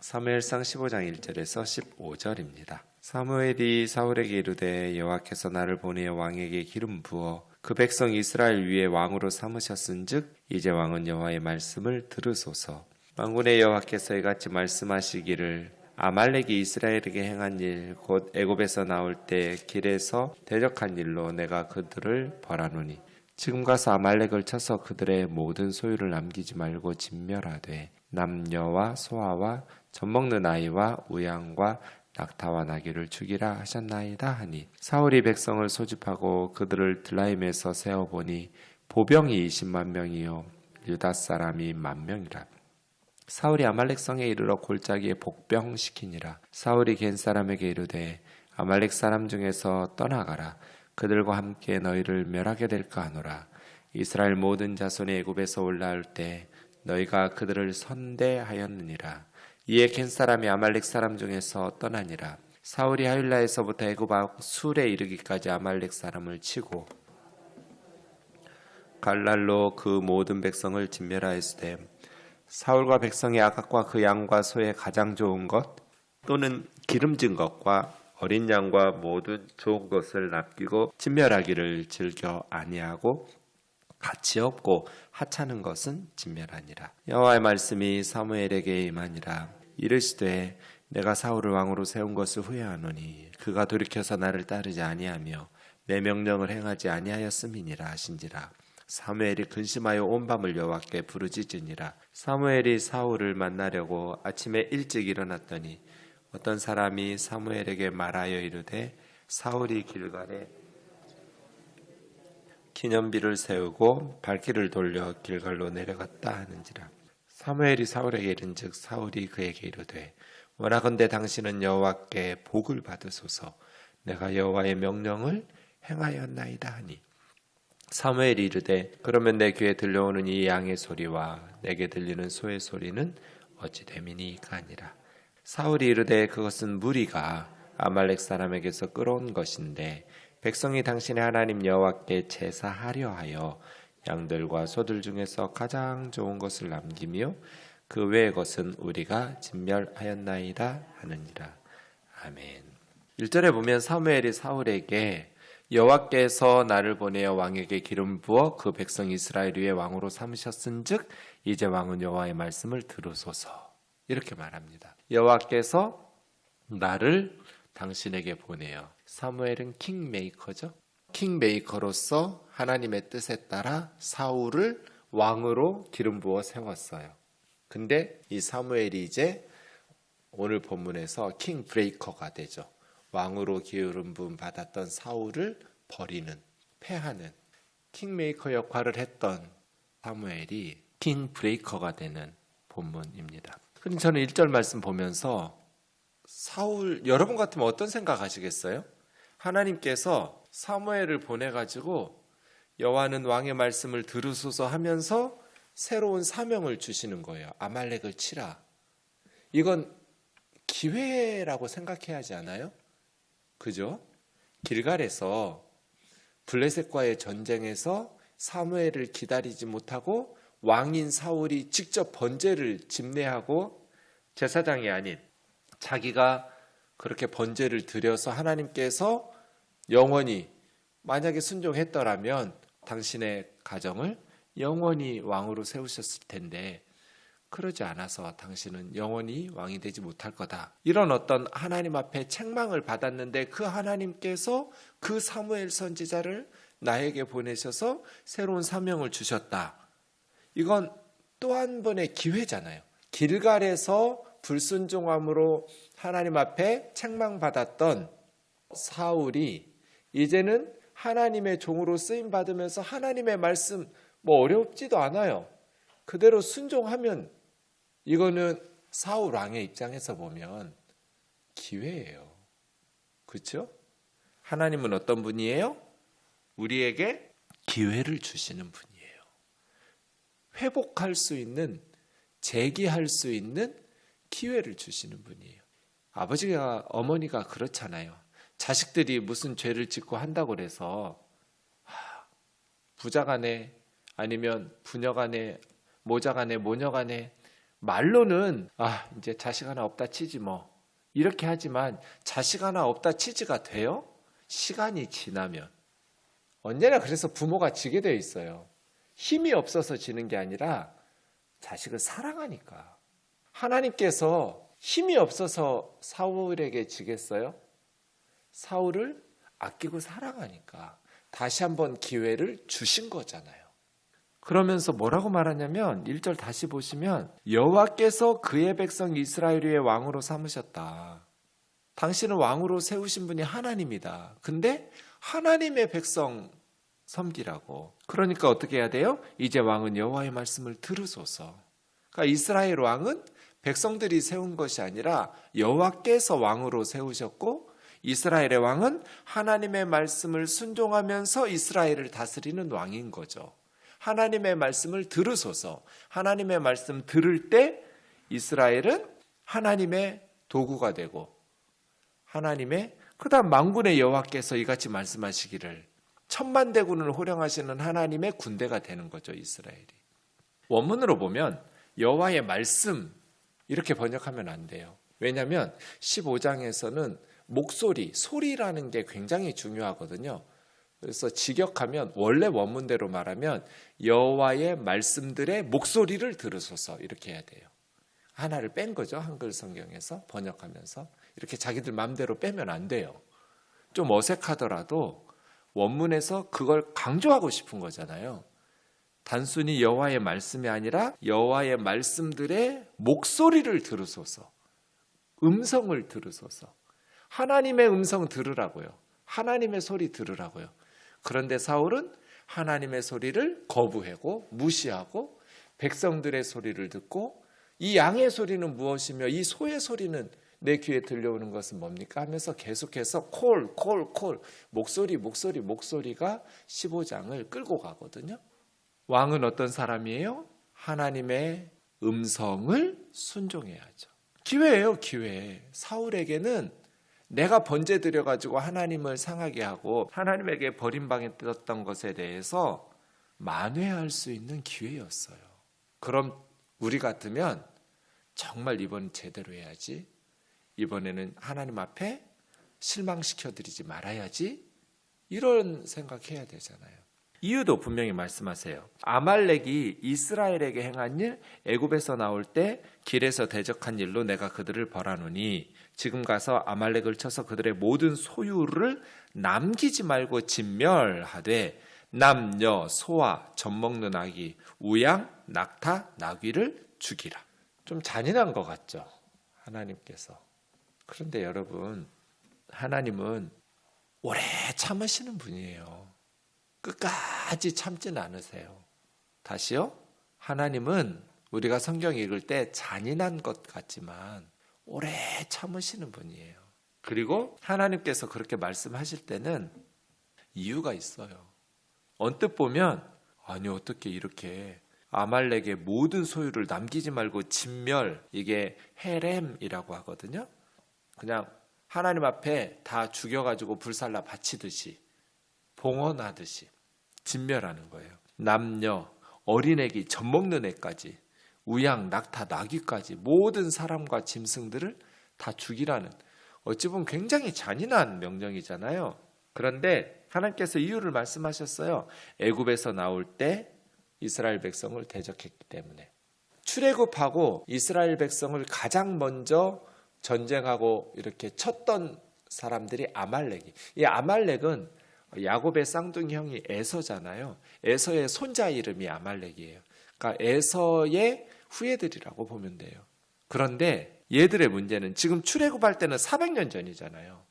사무엘상 15장 1절에서 15절입니다. 사무엘이 사울에게 이르되 여호와께서 나를 보내어 왕에게 기름 부어 그 백성 이스라엘 위에 왕으로 삼으셨은즉 이제 왕은 여호와의 말씀을 들으소서. 만군의 여호와께서 이같이 말씀하시기를 아말렉이 이스라엘에게 행한 일 곧 애굽에서 나올 때 길에서 대적한 일로 내가 그들을 벌하노니 지금 가서 아말렉을 쳐서 그들의 모든 소유를 남기지 말고 진멸하되 남녀와 소아와 젖먹는 아이와 우양과 낙타와 나귀를 죽이라 하셨나이다 하니 사울이 백성을 소집하고 그들을 들라임에서 세어보니 보병이 20만 명이요 유다 사람이 10,000명이라. 사울이 아말렉 성에 이르러 골짜기에 복병시키니라. 사울이 겐 사람에게 이르되 아말렉 사람 중에서 떠나가라. 그들과 함께 너희를 멸하게 될까 하노라. 이스라엘 모든 자손이 애굽에서 올라올 때 너희가 그들을 선대하였느니라. 이에 겐 사람이 아말렉 사람 중에서 떠나니라. 사울이 하윌라에서부터 애굽 술에 이르기까지 아말렉 사람을 치고 갈랄로 그 모든 백성을 진멸하였으되 사울과 백성이 아각과 그 양과 소의 가장 좋은 것 또는 기름진 것과 어린 양과 모든 좋은 것을 남기고 진멸하기를 즐겨 아니하고 가치 없고 하찮은 것은 진멸하니라. 여호와의 말씀이 사무엘에게 임하니라. 이르시되 내가 사울을 왕으로 세운 것을 후회하노니 그가 돌이켜서 나를 따르지 아니하며 내 명령을 행하지 아니하였음이니라 하신지라. 사무엘이 근심하여 온 밤을 여호와께 부르짖으니라. 사무엘이 사울을 만나려고 아침에 일찍 일어났더니 어떤 사람이 사무엘에게 말하여 이르되 사울이 길갈에 기념비를 세우고 발길을 돌려 길갈로 내려갔다 하는지라. 사무엘이 사울에게 이른즉 사울이 그에게 이르되 원하건대 당신은 여호와께 복을 받으소서. 내가 여호와의 명령을 행하였나이다 하니 사무엘이 이르되 그러면 내 귀에 들려오는 이 양의 소리와 내게 들리는 소의 소리는 어찌 됨이니까 하니라. 사울이 이르되 그것은 무리가 아말렉 사람에게서 끌어온 것인데 백성이 당신의 하나님 여호와께 제사하려 하여 양들과 소들 중에서 가장 좋은 것을 남기며 그 외의 것은 우리가 진멸하였나이다 하느니라. 아멘. 1절에 보면 사무엘이 사울에게 여호와께서 나를 보내어 왕에게 기름 부어 그 백성 이스라엘 위에 왕으로 삼으셨은즉 이제 왕은 여호와의 말씀을 들으소서 이렇게 말합니다. 여호와께서 나를 당신에게 보내요. 사무엘은 킹메이커죠. 킹메이커로서 하나님의 뜻에 따라 사울을 왕으로 기름 부어 세웠어요. 근데 이 사무엘이 이제 오늘 본문에서 킹브레이커가 되죠. 왕으로 기름 부음 받았던 사울을 버리는, 패하는 킹메이커 역할을 했던 사무엘이 킹브레이커가 되는 본문입니다. 그럼 저는 1절 말씀 보면서 사울, 여러분 같으면 어떤 생각하시겠어요? 하나님께서 사무엘을 보내가지고 여호와는 왕의 말씀을 들으소서 하면서 새로운 사명을 주시는 거예요. 아말렉을 치라. 이건 기회라고 생각해야 하지 않아요? 그죠? 길갈에서 블레셋과의 전쟁에서 사무엘을 기다리지 못하고 왕인 사울이 직접 번제를 집례하고 제사장이 아닌 자기가 그렇게 번제를 드려서 하나님께서 영원히 만약에 순종했더라면 당신의 가정을 영원히 왕으로 세우셨을 텐데 그러지 않아서 당신은 영원히 왕이 되지 못할 거다. 이런 어떤 하나님 앞에 책망을 받았는데 그 하나님께서 그 사무엘 선지자를 나에게 보내셔서 새로운 사명을 주셨다. 이건 또 한 번의 기회잖아요. 길갈에서 불순종함으로 하나님 앞에 책망받았던 사울이 이제는 하나님의 종으로 쓰임받으면서 하나님의 말씀 어렵지도 않아요. 그대로 순종하면 이거는 사울 왕의 입장에서 보면 기회예요. 그렇죠? 하나님은 어떤 분이에요? 우리에게 기회를 주시는 분이에요. 회복할 수 있는, 재기할 수 있는 기회를 주시는 분이에요. 아버지가 어머니가 그렇잖아요. 자식들이 무슨 죄를 짓고 한다고 그래서 부자간에 아니면 부녀간에 모자간에 모녀간에 말로는 이제 자식 하나 없다 치지 뭐 이렇게 하지만 자식 하나 없다 치지가 돼요? 시간이 지나면. 언제나 그래서 부모가 지게 되어 있어요. 힘이 없어서 지는 게 아니라 자식을 사랑하니까. 하나님께서 힘이 없어서 사울에게 지겠어요? 사울을 아끼고 사랑하니까 다시 한번 기회를 주신 거잖아요. 그러면서 뭐라고 말하냐면 1절 다시 보시면 여호와께서 그의 백성 이스라엘 위에 왕으로 삼으셨다. 당신을 왕으로 세우신 분이 하나님이다. 근데 하나님의 백성 섬기라고. 그러니까 어떻게 해야 돼요? 이제 왕은 여호와의 말씀을 들으소서. 그러니까 이스라엘 왕은 백성들이 세운 것이 아니라 여호와께서 왕으로 세우셨고 이스라엘의 왕은 하나님의 말씀을 순종하면서 이스라엘을 다스리는 왕인 거죠. 하나님의 말씀을 들으소서. 하나님의 말씀 들을 때 이스라엘은 하나님의 도구가 되고 하나님의 그다음 만군의 여호와께서 이같이 말씀하시기를 천만대군을 호령하시는 하나님의 군대가 되는 거죠. 이스라엘이. 원문으로 보면 여호와의 말씀 이렇게 번역하면 안 돼요. 왜냐하면 15장에서는 목소리, 소리라는 게 굉장히 중요하거든요. 그래서 직역하면 원래 원문대로 말하면 여호와의 말씀들의 목소리를 들으소서 이렇게 해야 돼요. 하나를 뺀 거죠. 한글 성경에서 번역하면서. 이렇게 자기들 마음대로 빼면 안 돼요. 좀 어색하더라도 원문에서 그걸 강조하고 싶은 거잖아요. 단순히 여호와의 말씀이 아니라 여호와의 말씀들의 목소리를 들으소서. 음성을 들으소서. 하나님의 음성 들으라고요. 하나님의 소리 들으라고요. 그런데 사울은 하나님의 소리를 거부하고 무시하고 백성들의 소리를 듣고 이 양의 소리는 무엇이며 이 소의 소리는 내 귀에 들려오는 것은 뭡니까? 하면서 계속해서 콜 목소리가 15장을 끌고 가거든요. 왕은 어떤 사람이에요? 하나님의 음성을 순종해야죠. 기회예요, 기회. 사울에게는 내가 번제 드려가지고 하나님을 상하게 하고 하나님에게 버림당했던 것에 대해서 만회할 수 있는 기회였어요. 그럼 우리 같으면 정말 이번 제대로 해야지. 이번에는 하나님 앞에 실망시켜드리지 말아야지. 이런 생각해야 되잖아요. 이유도 분명히 말씀하세요. 아말렉이 이스라엘에게 행한 일, 애굽에서 나올 때 길에서 대적한 일로 내가 그들을 벌하노니 지금 가서 아말렉을 쳐서 그들의 모든 소유를 남기지 말고 진멸하되 남녀, 소와, 젖먹는 아기, 우양, 낙타, 나귀를 죽이라. 좀 잔인한 것 같죠? 하나님께서. 그런데 여러분, 하나님은 오래 참으시는 분이에요. 끝까지 참지는 않으세요. 다시요? 하나님은 우리가 성경 읽을 때 잔인한 것 같지만 오래 참으시는 분이에요. 그리고 하나님께서 그렇게 말씀하실 때는 이유가 있어요. 언뜻 보면 아니 어떻게 이렇게 아말렉의 모든 소유를 남기지 말고 진멸, 이게 헤렘이라고 하거든요. 그냥 하나님 앞에 다 죽여가지고 불살라 바치듯이 봉헌하듯이 진멸하는 거예요. 남녀, 어린애기, 젖먹는 애까지 우양, 낙타, 나귀까지 모든 사람과 짐승들을 다 죽이라는 어찌 보면 굉장히 잔인한 명령이잖아요. 그런데 하나님께서 이유를 말씀하셨어요. 애굽에서 나올 때 이스라엘 백성을 대적했기 때문에. 출애굽하고 이스라엘 백성을 가장 먼저 전쟁하고 이렇게 쳤던 사람들이 아말렉이. 이 아말렉은 야곱의 쌍둥이 형이 에서잖아요. 에서의 손자 이름이 아말렉이에요. 그러니까 에서의 후예들이라고 보면 돼요. 그런데 얘들의 문제는 지금 출애굽할 때는 400년 전이잖아요.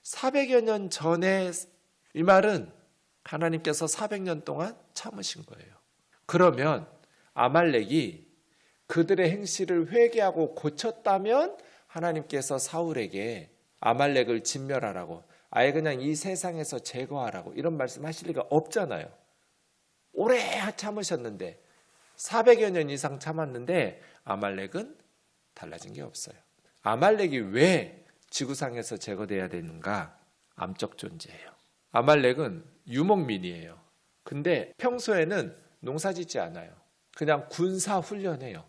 400여 년 전에 이 말은 하나님께서 400년 동안 참으신 거예요. 그러면 아말렉이 그들의 행실을 회개하고 고쳤다면 하나님께서 사울에게 아말렉을 진멸하라고, 아예 그냥 이 세상에서 제거하라고 이런 말씀하실 리가 없잖아요. 오래 참으셨는데 400여 년 이상 참았는데 아말렉은 달라진 게 없어요. 아말렉이 왜 지구상에서 제거돼야 되는가? 암적 존재예요. 아말렉은 유목민이에요. 근데 평소에는 농사 짓지 않아요. 그냥 군사 훈련해요.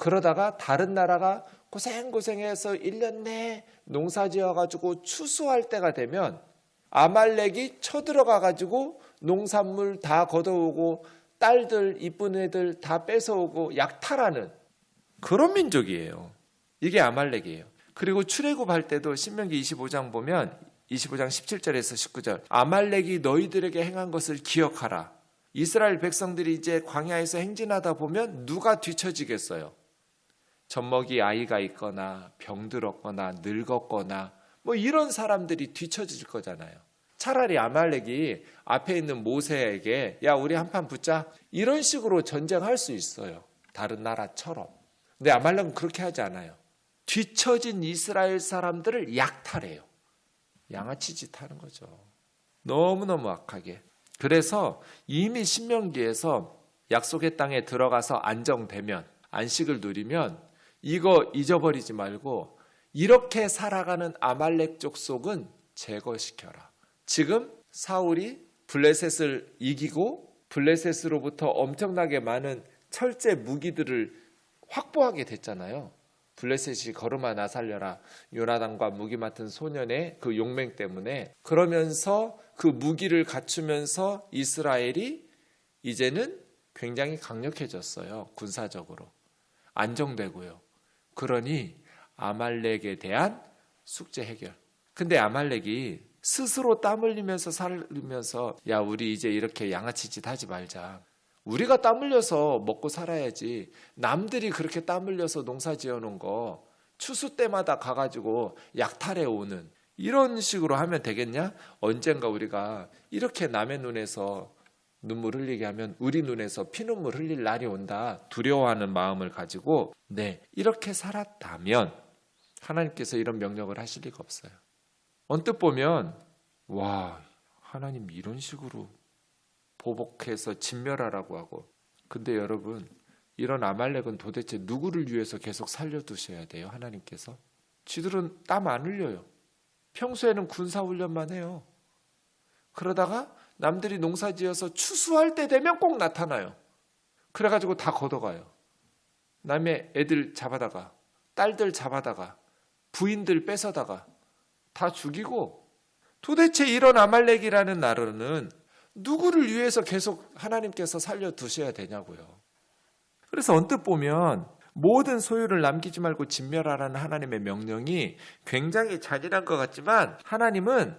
그러다가 다른 나라가 고생고생해서 1년 내에 농사 지어가지고 추수할 때가 되면 아말렉이 쳐들어가가지고 농산물 다 걷어오고 딸들 이쁜 애들 다 뺏어오고 약탈하는 그런 민족이에요. 이게 아말렉이에요. 그리고 출애굽할 때도 신명기 25장 보면 25장 17절에서 19절 아말렉이 너희들에게 행한 것을 기억하라. 이스라엘 백성들이 이제 광야에서 행진하다 보면 누가 뒤처지겠어요? 젖먹이 아이가 있거나 병들었거나 늙었거나 뭐 이런 사람들이 뒤처질 거잖아요. 차라리 아말렉이 앞에 있는 모세에게 야 우리 한판 붙자 이런 식으로 전쟁할 수 있어요. 다른 나라처럼. 근데 아말렉은 그렇게 하지 않아요. 뒤처진 이스라엘 사람들을 약탈해요. 양아치 짓 하는 거죠. 너무너무 악하게. 그래서 이미 신명기에서 약속의 땅에 들어가서 안정되면 안식을 누리면 이거 잊어버리지 말고 이렇게 살아가는 아말렉 족속은 제거시켜라. 지금 사울이 블레셋을 이기고 블레셋으로부터 엄청나게 많은 철제 무기들을 확보하게 됐잖아요. 블레셋이 걸음아 살려라. 요나단과 무기 맡은 소년의 그 용맹 때문에 그러면서 그 무기를 갖추면서 이스라엘이 이제는 굉장히 강력해졌어요. 군사적으로. 안정되고요. 그러니 아말렉에 대한 숙제 해결. 근데 아말렉이 스스로 땀 흘리면서 살면서 야 우리 이제 이렇게 양아치 짓 하지 말자. 우리가 땀 흘려서 먹고 살아야지. 남들이 그렇게 땀 흘려서 농사 지어놓은 거 추수 때마다 가가지고 약탈해 오는 이런 식으로 하면 되겠냐? 언젠가 우리가 이렇게 남의 눈에서 눈물 흘리게 하면 우리 눈에서 피눈물 흘릴 날이 온다. 두려워하는 마음을 가지고 이렇게 살았다면 하나님께서 이런 명령을 하실 리가 없어요. 언뜻 보면 와 하나님 이런 식으로 보복해서 진멸하라고 하고 근데 여러분 이런 아말렉은 도대체 누구를 위해서 계속 살려두셔야 돼요? 하나님께서 쥐들은 땀 안 흘려요. 평소에는 군사훈련만 해요. 그러다가 남들이 농사지어서 추수할 때 되면 꼭 나타나요. 그래가지고 다 걷어가요. 남의 애들 잡아다가 딸들 잡아다가 부인들 뺏어다가 다 죽이고 도대체 이런 아말렉이라는 나라는 누구를 위해서 계속 하나님께서 살려두셔야 되냐고요. 그래서 언뜻 보면 모든 소유를 남기지 말고 진멸하라는 하나님의 명령이 굉장히 잔인한 것 같지만 하나님은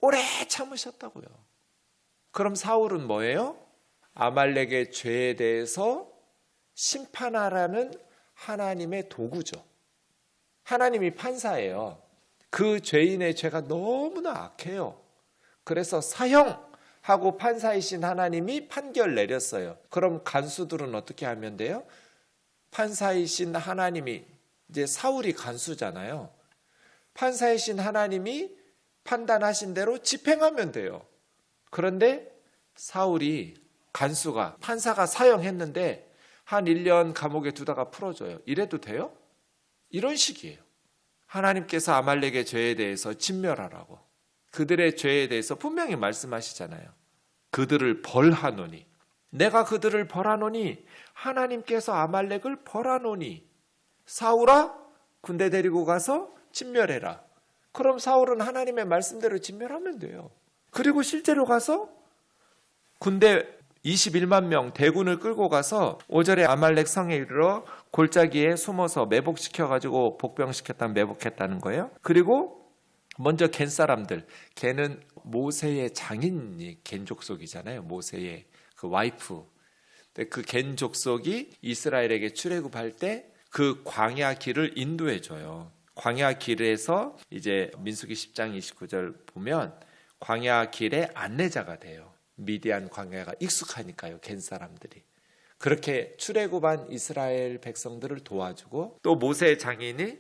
오래 참으셨다고요. 그럼 사울은 뭐예요? 아말렉의 죄에 대해서 심판하라는 하나님의 도구죠. 하나님이 판사예요. 그 죄인의 죄가 너무나 악해요. 그래서 사형하고 판사이신 하나님이 판결 내렸어요. 그럼 간수들은 어떻게 하면 돼요? 판사이신 하나님이 이제 사울이 간수잖아요. 판사이신 하나님이 판단하신 대로 집행하면 돼요. 그런데 사울이 간수가 판사가 사형했는데 한 1년 감옥에 두다가 풀어줘요. 이래도 돼요? 이런 식이에요. 하나님께서 아말렉의 죄에 대해서 진멸하라고. 그들의 죄에 대해서 분명히 말씀하시잖아요. 그들을 벌하노니 내가 그들을 벌하노니 하나님께서 아말렉을 벌하노니 사울아 군대 데리고 가서 진멸해라. 그럼 사울은 하나님의 말씀대로 진멸하면 돼요. 그리고 실제로 가서 군대 21만 명 대군을 끌고 가서 5절에 아말렉 성에 이르러 골짜기에 숨어서 매복시켜가지고 복병시켰다는 매복했다는 거예요. 그리고 먼저 겐 사람들, 겐은 모세의 장인이 겐 족속이잖아요. 모세의 그 와이프. 그 겐 족속이 이스라엘에게 출애굽할 때 그 광야 길을 인도해 줘요. 광야 길에서 이제 민수기 10장 29절 보면 광야 길의 안내자가 돼요. 미디안 광야가 익숙하니까요. 겐 사람들이. 그렇게 출애굽한 이스라엘 백성들을 도와주고 또 모세의 장인이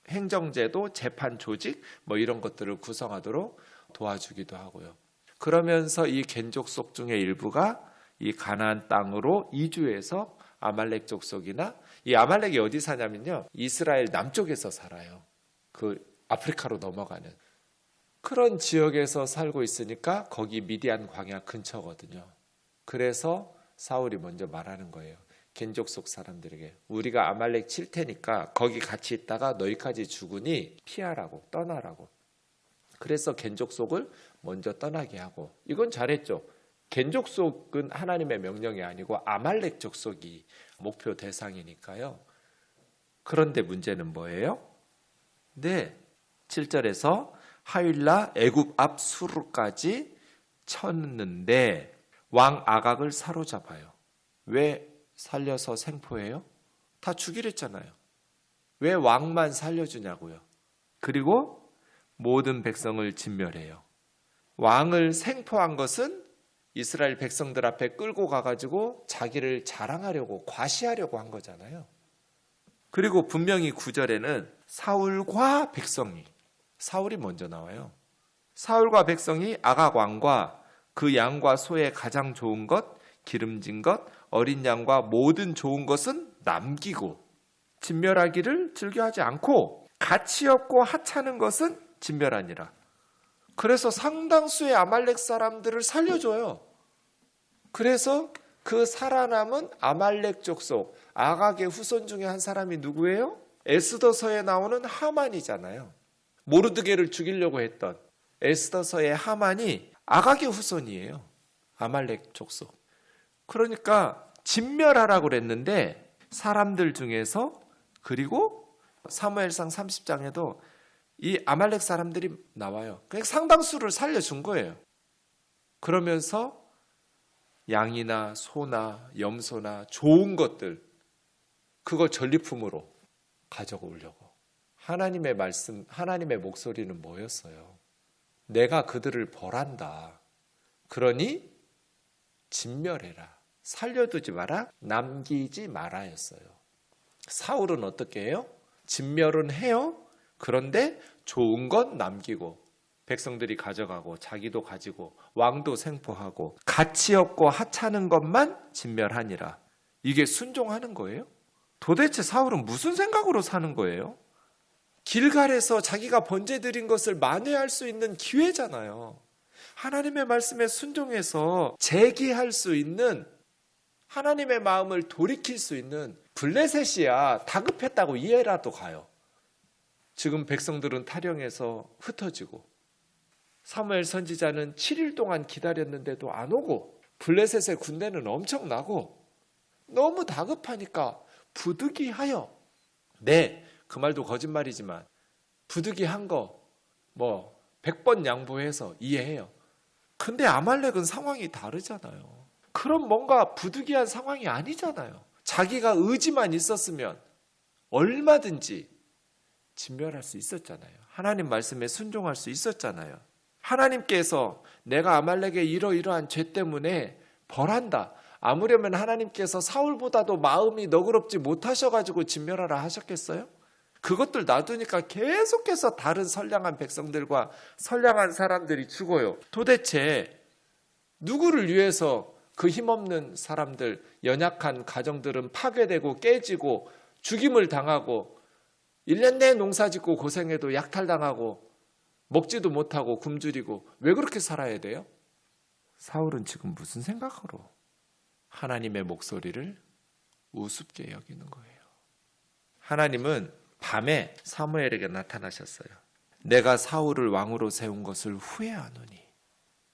행정제도, 재판 조직 뭐 이런 것들을 구성하도록 도와주기도 하고요. 그러면서 이 겐 족속 중의 일부가 이 가나안 땅으로 이주해서 아말렉 족속이나 이 아말렉이 어디 사냐면요. 이스라엘 남쪽에서 살아요. 그 아프리카로 넘어가는 그런 지역에서 살고 있으니까 거기 미디안 광야 근처거든요. 그래서 사울이 먼저 말하는 거예요. 겐족 속 사람들에게 우리가 아말렉 칠 테니까 거기 같이 있다가 너희까지 죽으니 피하라고, 떠나라고. 그래서 겐족 속을 먼저 떠나게 하고, 이건 잘했죠. 겐족 속은 하나님의 명령이 아니고 아말렉 족속이 목표 대상이니까요. 그런데 문제는 뭐예요? 네, 7절에서 하윌라 애굽 앞 수르까지 쳤는데 왕 아각을 사로잡아요. 왜 살려서 생포해요? 다 죽이랬잖아요. 왜 왕만 살려주냐고요. 그리고 모든 백성을 진멸해요. 왕을 생포한 것은 이스라엘 백성들 앞에 끌고 가가지고 자기를 자랑하려고, 과시하려고 한 거잖아요. 그리고 분명히 9절에는 사울과 백성이, 사울이 먼저 나와요. 사울과 백성이 아각 왕과 그 양과 소의 가장 좋은 것, 기름진 것, 어린 양과 모든 좋은 것은 남기고 진멸하기를 즐겨하지 않고 가치 없고 하찮은 것은 진멸하니라. 그래서 상당수의 아말렉 사람들을 살려줘요. 그래서 그 살아남은 아말렉 족속 아각의 후손 중에 한 사람이 누구예요? 에스더서에 나오는 하만이잖아요. 모르드게를 죽이려고 했던 에스더서의 하만이 아각의 후손이에요. 아말렉 족속. 그러니까 진멸하라고 그랬는데 사람들 중에서, 그리고 사무엘상 30장에도 이 아말렉 사람들이 나와요. 그냥 상당수를 살려준 거예요. 그러면서 양이나 소나 염소나 좋은 것들, 그거 전리품으로 가져오려고. 하나님의 말씀, 하나님의 목소리는 뭐였어요? 내가 그들을 벌한다. 그러니 진멸해라. 살려두지 마라. 남기지 마라였어요. 사울은 어떻게 해요? 진멸은 해요. 그런데 좋은 건 남기고 백성들이 가져가고 자기도 가지고 왕도 생포하고 가치 없고 하찮은 것만 진멸하니라. 이게 순종하는 거예요? 도대체 사울은 무슨 생각으로 사는 거예요? 길갈에서 자기가 번제 드린 것을 만회할 수 있는 기회잖아요. 하나님의 말씀에 순종해서 재기할 수 있는, 하나님의 마음을 돌이킬 수 있는, 블레셋이야 다급했다고 이해라도 가요. 지금 백성들은 타령해서 흩어지고 사무엘 선지자는 7일 동안 기다렸는데도 안 오고 블레셋의 군대는 엄청나고 너무 다급하니까 부득이하여, 네, 그 말도 거짓말이지만 부득이한 거 뭐 100번 양보해서 이해해요. 근데 아말렉은 상황이 다르잖아요. 그럼 뭔가 부득이한 상황이 아니잖아요. 자기가 의지만 있었으면 얼마든지 진멸할 수 있었잖아요. 하나님 말씀에 순종할 수 있었잖아요. 하나님께서 내가 아말렉의 이러이러한 죄 때문에 벌한다. 아무려면 하나님께서 사울보다도 마음이 너그럽지 못하셔가지고 진멸하라 하셨겠어요? 그것들 놔두니까 계속해서 다른 선량한 백성들과 선량한 사람들이 죽어요. 도대체 누구를 위해서 그 힘없는 사람들, 연약한 가정들은 파괴되고 깨지고 죽임을 당하고 1년 내내 농사짓고 고생해도 약탈당하고 먹지도 못하고 굶주리고 왜 그렇게 살아야 돼요? 사울은 지금 무슨 생각으로 하나님의 목소리를 우습게 여기는 거예요? 하나님은 밤에 사무엘에게 나타나셨어요. 내가 사울을 왕으로 세운 것을 후회하노니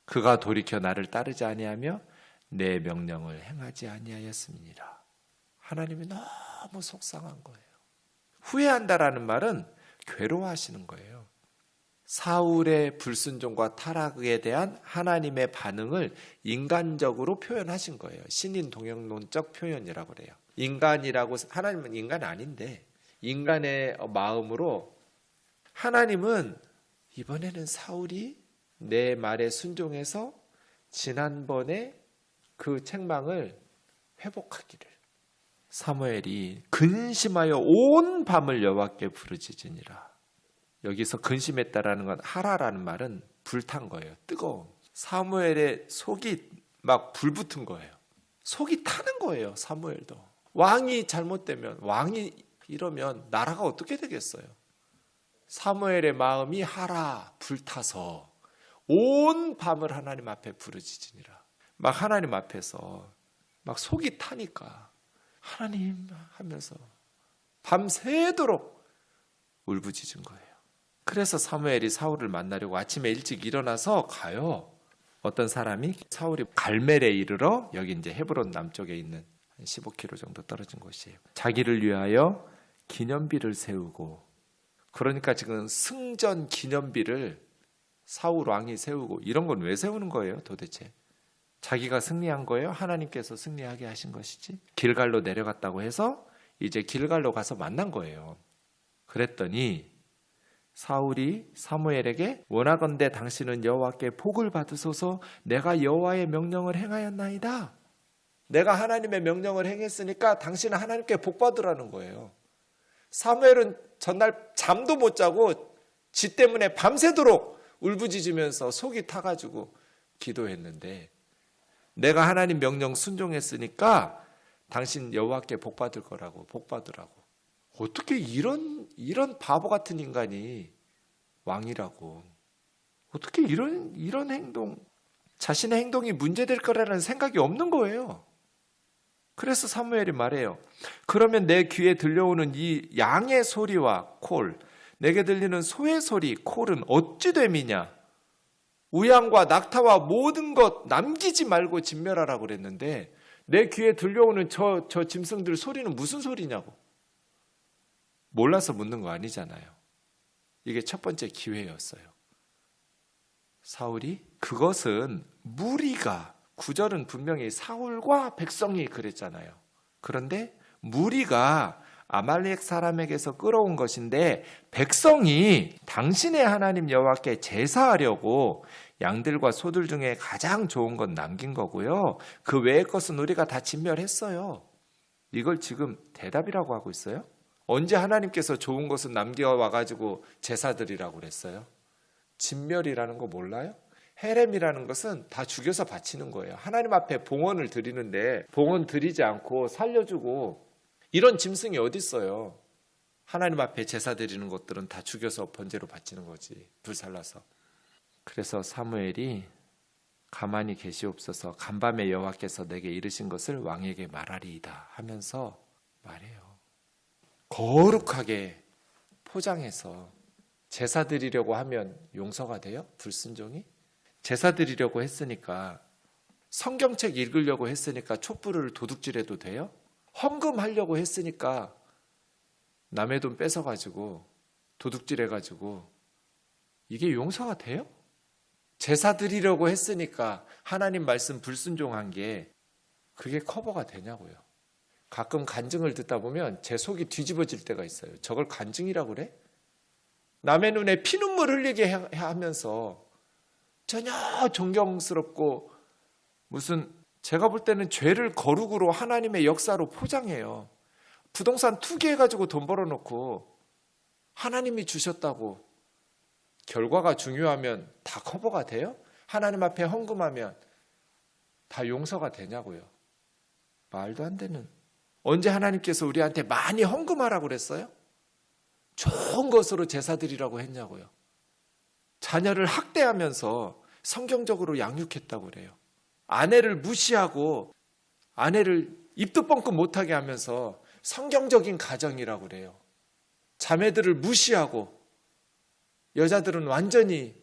그가 돌이켜 나를 따르지 아니하며 내 명령을 행하지 아니하였음이니라. 하나님이 너무 속상한 거예요. 후회한다라는 말은 괴로워하시는 거예요. 사울의 불순종과 타락에 대한 하나님의 반응을 인간적으로 표현하신 거예요. 신인 동영론적 표현이라고 그래요. 인간이라고, 하나님은 인간 아닌데 인간의 마음으로 하나님은 이번에는 사울이 내 말에 순종해서 지난번에 그 책망을 회복하기를. 사무엘이 근심하여 온 밤을 여호와께 부르짖으니라. 여기서 근심했다라는 건, 하라라는 말은 불탄 거예요. 뜨거운. 사무엘의 속이 막 불붙은 거예요. 속이 타는 거예요. 사무엘도. 왕이 잘못되면, 왕이 이러면 나라가 어떻게 되겠어요? 사무엘의 마음이 하라 불타서 온 밤을 하나님 앞에 부르짖으니라. 막 하나님 앞에서 막 속이 타니까 하나님 하면서 밤새도록 울부짖은 거예요. 그래서 사무엘이 사울을 만나려고 아침에 일찍 일어나서 가요. 어떤 사람이 사울이 갈멜에 이르러, 여기 이제 헤브론 남쪽에 있는 한 15km 정도 떨어진 곳이에요. 자기를 위하여 기념비를 세우고, 그러니까 지금 승전 기념비를 사울 왕이 세우고, 이런 건 왜 세우는 거예요 도대체? 자기가 승리한 거예요? 하나님께서 승리하게 하신 것이지? 길갈로 내려갔다고 해서 이제 길갈로 가서 만난 거예요. 그랬더니 사울이 사무엘에게 원하건대 당신은 여호와께 복을 받으소서, 내가 여호와의 명령을 행하였나이다. 내가 하나님의 명령을 행했으니까 당신은 하나님께 복 받으라는 거예요. 사무엘은 전날 잠도 못 자고 지 때문에 밤새도록 울부짖으면서 속이 타가지고 기도했는데, 내가 하나님 명령 순종했으니까 당신 여호와께 복 받을 거라고, 복 받으라고. 어떻게 이런 바보 같은 인간이 왕이라고? 어떻게 이런 행동, 자신의 행동이 문제될 거라는 생각이 없는 거예요. 그래서 사무엘이 말해요. 그러면 내 귀에 들려오는 이 양의 소리와 콜, 내게 들리는 소의 소리, 콜은 어찌 됨이냐? 우양과 낙타와 모든 것 남기지 말고 진멸하라고 그랬는데, 내 귀에 들려오는 저 짐승들 소리는 무슨 소리냐고. 몰라서 묻는 거 아니잖아요. 이게 첫 번째 기회였어요. 사울이, 그것은 무리가, 구절은 분명히 사울과 백성이 그랬잖아요. 그런데 무리가 아말렉 사람에게서 끌어온 것인데, 백성이 당신의 하나님 여호와께 제사하려고 양들과 소들 중에 가장 좋은 건 남긴 거고요. 그 외의 것은 우리가 다 진멸했어요. 이걸 지금 대답이라고 하고 있어요? 언제 하나님께서 좋은 것은 남겨와가지고 제사드리라고 그랬어요? 진멸이라는 거 몰라요? 헤렘이라는 것은 다 죽여서 바치는 거예요. 하나님 앞에 봉헌을 드리는데 봉헌 드리지 않고 살려주고, 이런 짐승이 어디 있어요? 하나님 앞에 제사 드리는 것들은 다 죽여서 번제로 바치는 거지, 불살라서. 그래서 사무엘이 가만히 계시옵소서, 간밤에 여호와께서 내게 이르신 것을 왕에게 말하리이다 하면서 말해요. 거룩하게 포장해서 제사 드리려고 하면 용서가 돼요? 불순종이? 제사 드리려고 했으니까, 성경책 읽으려고 했으니까 촛불을 도둑질해도 돼요? 헌금하려고 했으니까 남의 돈 뺏어가지고 도둑질해가지고 이게 용서가 돼요? 제사 드리려고 했으니까 하나님 말씀 불순종한 게 그게 커버가 되냐고요. 가끔 간증을 듣다 보면 제 속이 뒤집어질 때가 있어요. 저걸 간증이라고 그래? 남의 눈에 피눈물 흘리게 하면서 전혀 존경스럽고, 무슨 제가 볼 때는 죄를 거룩으로 하나님의 역사로 포장해요. 부동산 투기해가지고 돈 벌어놓고 하나님이 주셨다고 결과가 중요하면 다 커버가 돼요? 하나님 앞에 헌금하면 다 용서가 되냐고요. 말도 안 되는. 언제 하나님께서 우리한테 많이 헌금하라고 그랬어요? 좋은 것으로 제사 드리라고 했냐고요. 자녀를 학대하면서 성경적으로 양육했다고 그래요. 아내를 무시하고 아내를 입도 뻥끗 못하게 하면서 성경적인 가정이라고 그래요. 자매들을 무시하고 여자들은 완전히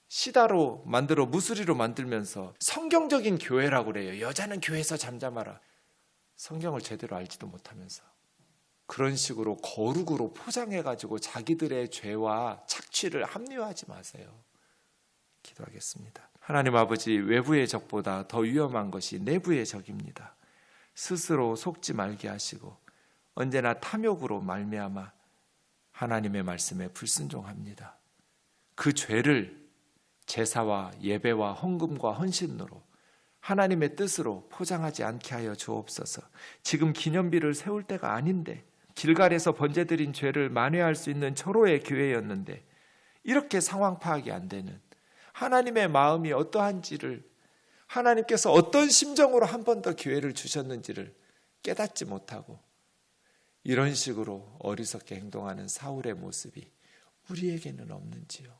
시다로 만들어 무수리로 만들면서 성경적인 교회라고 그래요. 여자는 교회에서 잠잠하라. 성경을 제대로 알지도 못하면서 그런 식으로 거룩으로 포장해가지고 자기들의 죄와 착취를 합리화하지 마세요. 기도하겠습니다. 하나님 아버지, 외부의 적보다 더 위험한 것이 내부의 적입니다. 스스로 속지 말게 하시고 언제나 탐욕으로 말미암아 하나님의 말씀에 불순종합니다. 그 죄를 제사와 예배와 헌금과 헌신으로 하나님의 뜻으로 포장하지 않게 하여 주옵소서. 지금 기념비를 세울 때가 아닌데, 길갈에서 번제드린 죄를 만회할 수 있는 절호의 기회였는데 이렇게 상황 파악이 안 되는, 하나님의 마음이 어떠한지를, 하나님께서 어떤 심정으로 한 번 더 기회를 주셨는지를 깨닫지 못하고 이런 식으로 어리석게 행동하는 사울의 모습이 우리에게는 없는지요.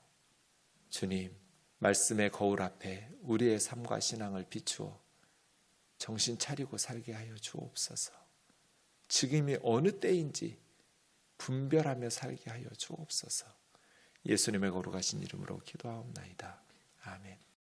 주님, 말씀의 거울 앞에 우리의 삶과 신앙을 비추어 정신 차리고 살게 하여 주옵소서. 지금이 어느 때인지 분별하며 살게 하여 주옵소서. 예수님의 거룩하신 이름으로 기도하옵나이다. 아멘.